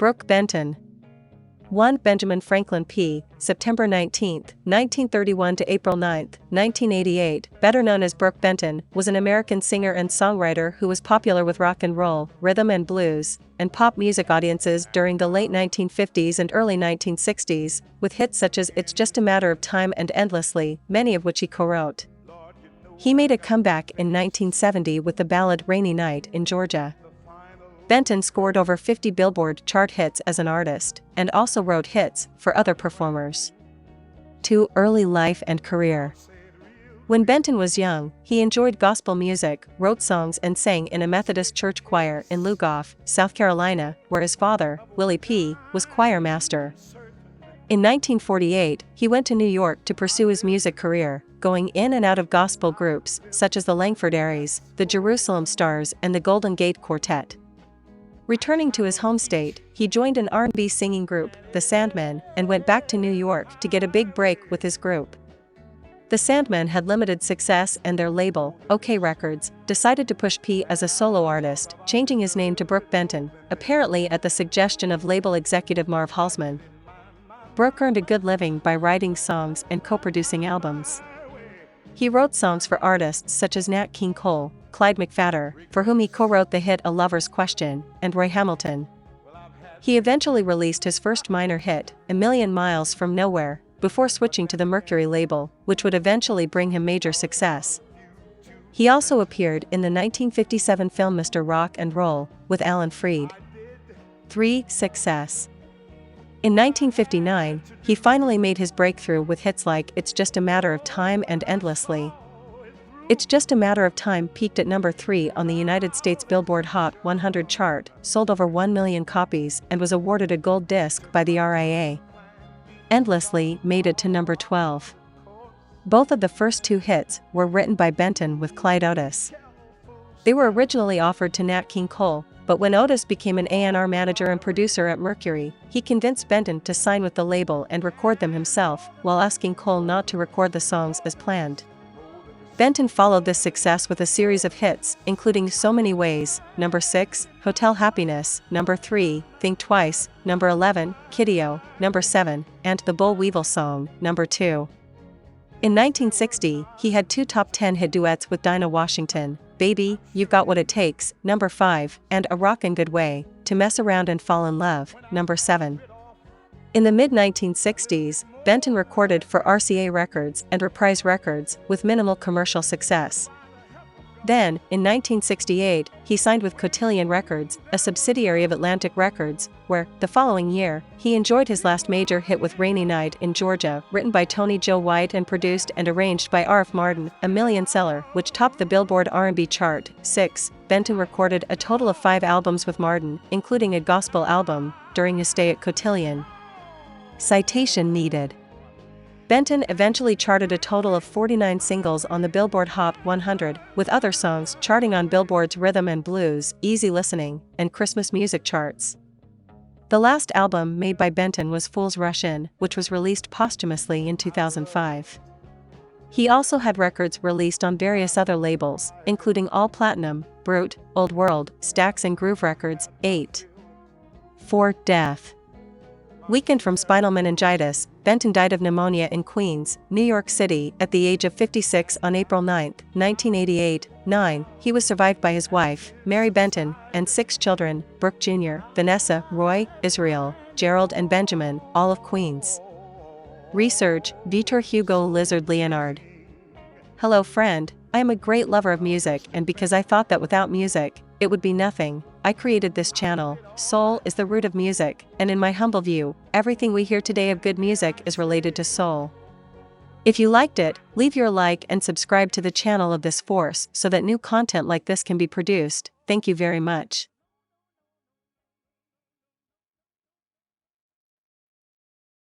Brook Benton. 1. Benjamin Franklin Peay, September 19, 1931 to April 9, 1988, better known as Brook Benton, was an American singer and songwriter who was popular with rock and roll, rhythm and blues, and pop music audiences during the late 1950s and early 1960s, with hits such as It's Just a Matter of Time and Endlessly, many of which he co-wrote. He made a comeback in 1970 with the ballad Rainy Night in Georgia. Benton scored over 50 Billboard chart hits as an artist, and also wrote hits for other performers. 2. Early life and career. When Benton was young, he enjoyed gospel music, wrote songs and sang in a Methodist church choir in Lugoff, South Carolina, where his father, Willie Peay, was choir master. In 1948, he went to New York to pursue his music career, going in and out of gospel groups such as the Langfordaires, the Jerusalem Stars and the Golden Gate Quartet. Returning to his home state, he joined an R&B singing group, the Sandmen, and went back to New York to get a big break with his group. The Sandmen had limited success and their label, Okeh Records, decided to push Peay as a solo artist, changing his name to Brook Benton, apparently at the suggestion of label executive Marv Halsman. Brook earned a good living by writing songs and co-producing albums. He wrote songs for artists such as Nat King Cole, Clyde McPhatter, for whom he co-wrote the hit A Lover's Question, and Roy Hamilton. He eventually released his first minor hit, A Million Miles from Nowhere, before switching to the Mercury label, which would eventually bring him major success. He also appeared in the 1957 film Mr. Rock and Roll, with Alan Freed. 3. Success. In 1959, he finally made his breakthrough with hits like It's Just a Matter of Time and Endlessly. It's Just a Matter of Time peaked at number 3 on the United States Billboard Hot 100 chart, sold over 1 million copies and was awarded a gold disc by the RIA. Endlessly made it to number 12. Both of the first two hits were written by Benton with Clyde Otis. They were originally offered to Nat King Cole, but when Otis became an A&R manager and producer at Mercury, he convinced Benton to sign with the label and record them himself, while asking Cole not to record the songs as planned. Benton followed this success with a series of hits, including So Many Ways, number 6, Hotel Happiness, number 3, Think Twice, number 11, Kiddio, number 7, and The Boll Weevil Song, number 2. In 1960, he had 2 top 10 hit duets with Dinah Washington, Baby, You've Got What It Takes, number 5, and A Rockin' Good Way, To Mess Around and Fall in Love, number 7. In the mid-1960s, Benton recorded for RCA Records and Reprise Records with minimal commercial success. Then, in 1968, he signed with Cotillion Records, a subsidiary of Atlantic Records, where, the following year, he enjoyed his last major hit with Rainy Night in Georgia, written by Tony Joe White and produced and arranged by R.F. Martin, a million seller, which topped the Billboard R&B chart. 6. Benton recorded a total of 5 albums with Martin, including a gospel album, during his stay at Cotillion. Citation needed. Benton eventually charted a total of 49 singles on the Billboard Hot 100, with other songs charting on Billboard's Rhythm and Blues, Easy Listening, and Christmas music charts. The last album made by Benton was Fools Rush In, which was released posthumously in 2005. He also had records released on various other labels, including All Platinum, Brute, Old World, Stax and Groove Records. 8. 4. Death. Weakened from spinal meningitis, Benton died of pneumonia in Queens, New York City, at the age of 56 on April 9, 1988. 9. He was survived by his wife, Mary Benton, and 6 children, Brooke Jr., Vanessa, Roy, Israel, Gerald and Benjamin, all of Queens. Research, Victor Hugo Lizard Leonard. Hello friend, I am a great lover of music, and because I thought that without music, it would be nothing, I created this channel. Soul is the root of music, and in my humble view, everything we hear today of good music is related to soul. If you liked it, leave your like and subscribe to the channel of this force so that new content like this can be produced. Thank you very much.